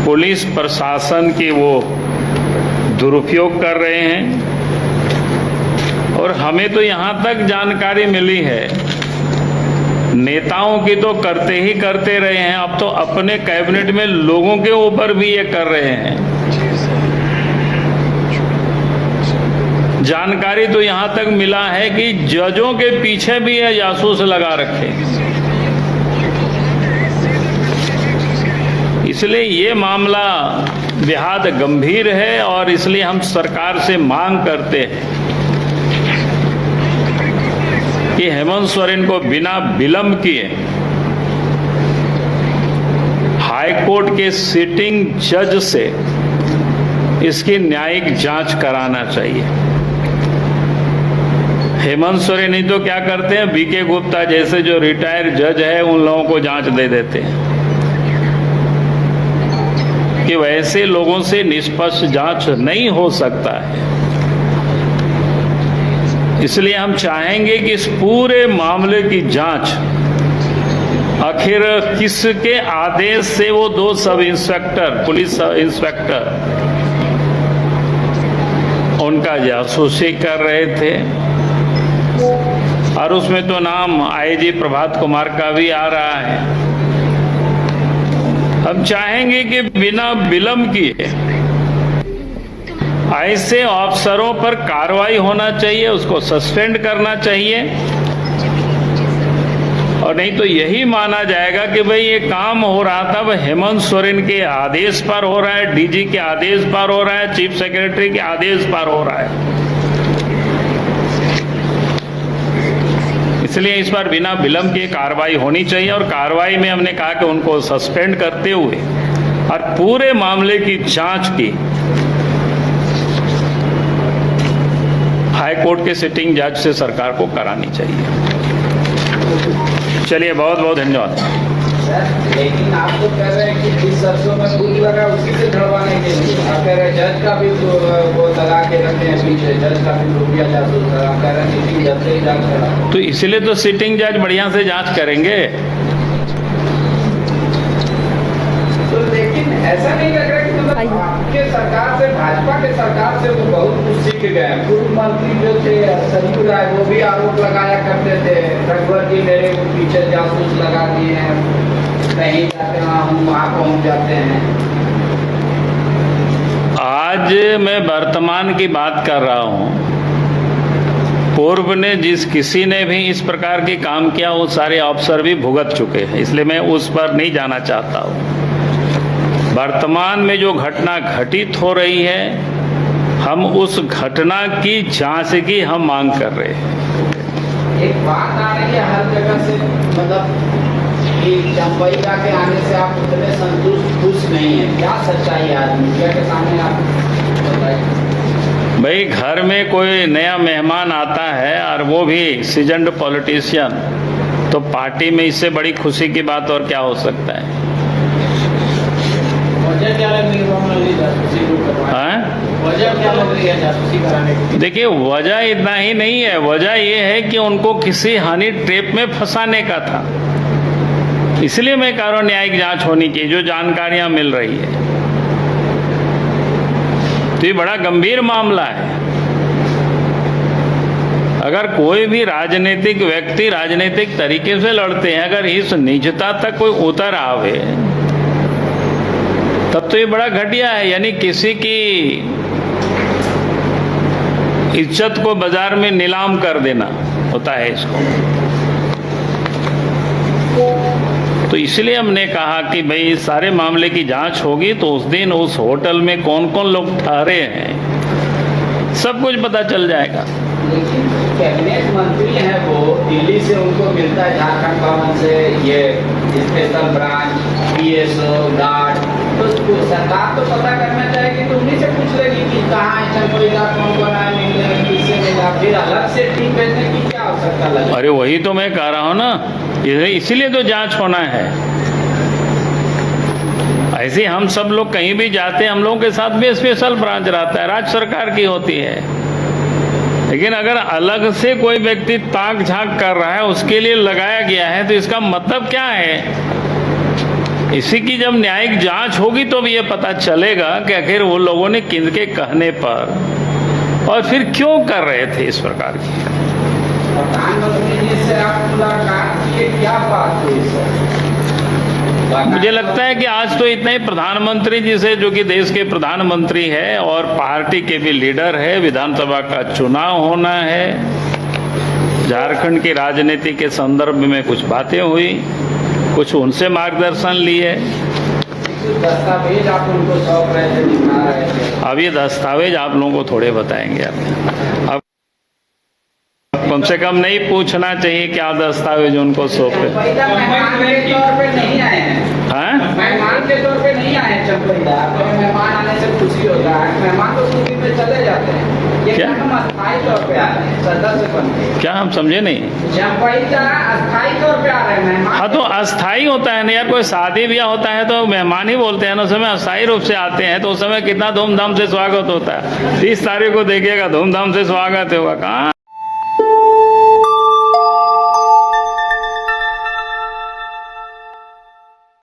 Police प्रशासन की वो दुरुपयोग कर रहे हैं। और हमें तो यहाँ तक जानकारी मिली है, नेताओं की तो करते ही करते रहे हैं, अब तो अपने कैबिनेट में लोगों के ऊपर भी ये कर रहे हैं। जानकारी तो यहां तक मिला है कि जजों के पीछे भी ये जासूस लगा रखे। इसलिए ये मामला बेहद गंभीर है और इसलिए हम सरकार से मांग करते हैं कि हेमंत सोरेन को बिना विलंब किए हाईकोर्ट के सिटिंग जज से इसकी न्यायिक जांच कराना चाहिए। हेमंत सोरेन नहीं तो क्या करते हैं, बीके गुप्ता जैसे जो रिटायर्ड जज है उन लोगों को जांच दे देते हैं कि वैसे लोगों से निष्पक्ष जांच नहीं हो सकता है। इसलिए हम चाहेंगे कि इस पूरे मामले की जांच आखिर किसके आदेश से वो 2 sub inspector, police sub inspector उनका जासूसी कर रहे थे, और उसमें तो नाम आईजी प्रभात कुमार का भी आ रहा है। हम चाहेंगे कि बिना विलंब किए ऐसे अफसरों पर कार्रवाई होना चाहिए, उसको सस्पेंड करना चाहिए, और नहीं तो यही माना जाएगा कि भाई ये काम हो रहा था वह हेमंत सोरेन के आदेश पर हो रहा है, डीजी के आदेश पर हो रहा है, चीफ सेक्रेटरी के आदेश पर हो रहा है। इसलिए इस पर बिना विलंब की कार्रवाई होनी चाहिए, और कार्रवाई में हमने कहा कि उनको सस्पेंड करते हुए और पूरे मामले की जांच की हाई कोर्ट के सिटिंग जज से सरकार को करानी चाहिए। चलिए, बहुत बहुत धन्यवाद। लेकिन आप तो कह रहे हैं कि जिस सरसों में फूल लगा उसी से ढड़वाने के लिए आप कह रहे हैं जज का भी वो लगा के रखे हैं पीछे, जज का भी रुपया जासूस लगा, कह रहे हैं सिटिंग जज से ही जांच करा। तो इसलिए तो सिटिंग जज बढ़िया से जांच करेंगे। तो लेकिन ऐसा नहीं लग रहा कि मतलब आपके सरकार से, भाजपा के सरकार से वो बहुत कुछ सीख गए। पूर्व मंत्री जो थे संजू राय, वो भी आरोप लगाया करते थे रघुवर जी मेरे पीछे जासूस लगा दिए हैं, कहीं जाते हैं हम वहाँ पहुँच जाते हैं। आज मैं वर्तमान की बात कर रहा हूँ, पूर्व ने जिस किसी ने भी इस प्रकार के काम किया वो सारे अफसर भी भुगत चुके हैं, इसलिए मैं उस पर नहीं जाना चाहता हूँ। वर्तमान में जो घटना घटित हो रही है, हम उस घटना की जांच की हम मांग कर रहे हैं। एक बात आ रही है हर जगह से, मतलब कि चंबई के आने से आप उतने संतुष्ट खुश नहीं है, क्या सच्चाई है आज मीडिया के सामने आप बताइए। भाई, घर में कोई नया मेहमान आता है और वो भी सीजन्ड पॉलिटिशियन, तो पार्टी में इससे बड़ी खुशी की बात और क्या हो सकता है। वजह क्या लग रही है जासूसी वजह क्या लग रही है जासूसी कराने की? देखिए, वजह इतना ही नहीं है, वजह ये है कि उनको किसी हनी ट्रैप में फंसाने का था। इसलिए मैं कह रहा हूं न्यायिक जांच होनी चाहिए, जो जानकारियां मिल रही है। तो ये बड़ा गंभीर मामला है। अगर कोई भी राजनीतिक व्यक्ति राजनीतिक तरीके से लड़ते हैं, अगर इस निजता तक कोई उतर आवे, तब तो ये बड़ा घटिया है। यानी किसी की इज्जत को बाजार में नीलाम कर देना होता है इसको। तो इसलिए हमने कहा कि भाई इस सारे मामले की जांच होगी तो उस दिन उस होटल में कौन कौन लोग ठहरे हैं सब कुछ पता चल जाएगा। लेकिन कैबिनेट मंत्री हैं वो, दिल्ली से उनको मिलता है, झारखंड भवन से ये स्पेशल ब्रांच, पीएसओ, गार्ड, तो सरकार तो पता करना चाहेगी तो उन्हीं से पूछ लेगी कि कहाँ है चंबईला, कौन कौन आए, मिलने किससे मिला, फिर अलग से टीम भेजने की क्या आवश्यकता लगे। अरे वही तो मैं कह रहा हूँ ना, इसीलिए तो जांच होना है। ऐसे हम सब लोग कहीं भी जाते हैं, हम लोगों के साथ भी स्पेशल ब्रांच रहता है, राज्य सरकार की होती है। लेकिन अगर अलग से कोई व्यक्ति ताक झांक कर रहा है, उसके लिए लगाया गया है, तो इसका मतलब क्या है इसी की जब न्यायिक जांच होगी तो भी ये पता चलेगा कि आखिर वो लोगों ने किनके कहने पर और फिर क्यों कर रहे थे इस प्रकार की। प्रधानमंत्री जी से आप मुलाकात किए, क्या बात हुई सर? मुझे लगता है कि आज तो इतना ही। प्रधानमंत्री जी से, जो कि देश के प्रधानमंत्री है और पार्टी के भी लीडर है, विधानसभा का चुनाव होना है, झारखंड की राजनीति के संदर्भ में कुछ बातें हुई, कुछ उनसे मार्गदर्शन लिए। दस्तावेज आप उनको सौंप रहे थे, दिखा रहे थे। अब ये दस्तावेज आप लोगों को थोड़े बताएंगे। अब कम से कम नहीं पूछना चाहिए क्या दस्तावेज उनको सौंपे। चंपैदा मेहमान के तौर पे नहीं आए हैं, हैं? मेहमान के तौर पे नहीं आए हैं चंपैदा। तो मेहमान आने से खुशी होता है, मेहमान तो छुट्टी पे चले जाते हैं। ये क्या? हम अस्थायी तौर पे आ रहे हैं, सदस्य बन के। क्या हम समझे नहीं? चंपैदा अस्थायी तौर पे आ रहे हैं मेहमान। हाँ तो अस्थाई होता है ना यार, कोई शादी ब्याह होता है तो मेहमान ही बोलते हैं ना, उस समय अस्थायी रूप से आते हैं तो उस समय कितना धूमधाम से स्वागत होता है। 30 तारीख को देखिएगा धूमधाम से स्वागत होगा। कहाँ